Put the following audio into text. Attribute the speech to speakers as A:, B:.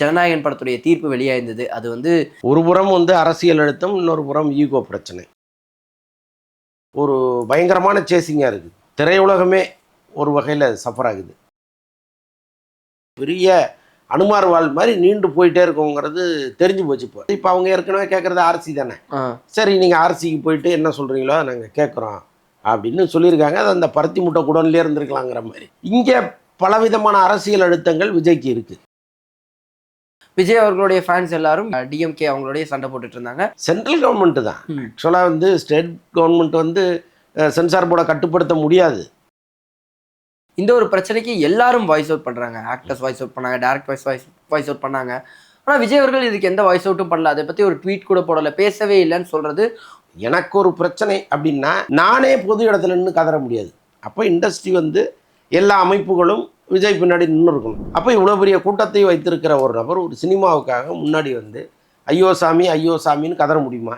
A: ஜனநாயகன் படத்துடைய தீர்ப்பு வெளியாயிருந்தது. அது வந்து
B: ஒரு புறம் வந்து அரசியல் அழுத்தம், இன்னொரு புறம் ஈகோ பிரச்சனை. ஒரு பயங்கரமான சேசிங்காக இருக்குது. திரையுலகமே ஒரு வகையில் சஃபர் ஆகுது. பெரிய அனுமார் வாழ் மாதிரி நீண்டு போயிட்டே இருக்குங்கிறது தெரிஞ்சு போச்சு. இப்போ அவங்க ஏற்கனவே கேட்குறது ஆர்சி தானே. சரி, நீங்கள் ஆர்சிக்கு போயிட்டு என்ன சொல்கிறீங்களோ நாங்கள் கேட்குறோம் அப்படின்னு சொல்லியிருக்காங்க. அது அந்த பருத்தி முட்டை குடன்லேயே இருந்திருக்கலாங்கிற மாதிரி. இங்கே பலவிதமான அரசியல் அழுத்தங்கள் விஜய்க்கு இருக்குது.
A: விஜய் அவர்களுடைய ஃபேன்ஸ் எல்லாரும் டிஎம்கே அவங்களுடைய சண்டை போட்டுட்டு இருந்தாங்க.
B: சென்ட்ரல் கவர்மெண்ட்டு தான் ஆக்சுவலாக வந்து ஸ்டேட் கவர்மெண்ட் வந்து சென்சார் போர்டை கட்டுப்படுத்த முடியாது.
A: இந்த ஒரு பிரச்சனைக்கு எல்லாரும் வாய்ஸ் அவுட் பண்ணுறாங்க. ஆக்டர்ஸ் வாய்ஸ் அவுட் பண்ணாங்க, டேரக்ட் வாய்ஸ் அவுட் பண்ணாங்க. ஆனால் விஜய் அவர்கள் இதுக்கு எந்த வாய்ஸ் அவுட்டும் பண்ணல. அதை பற்றி ஒரு ட்வீட் கூட போடலை, பேசவே இல்லைன்னு சொல்கிறது.
B: எனக்கு ஒரு பிரச்சனை அப்படின்னா நானே பொது இடத்துல நின்று கதற முடியாது. அப்போ இண்டஸ்ட்ரி வந்து எல்லா அமைப்புகளும் விஜய் பின்னாடி நின்று இருக்கணும். அப்போ இவ்வளோ பெரிய கூட்டத்தை வைத்திருக்கிற ஒரு நபர் ஒரு சினிமாவுக்காக முன்னாடி வந்து ஐயோ சாமி ஐயோ சாமின்னு கதற முடியுமா?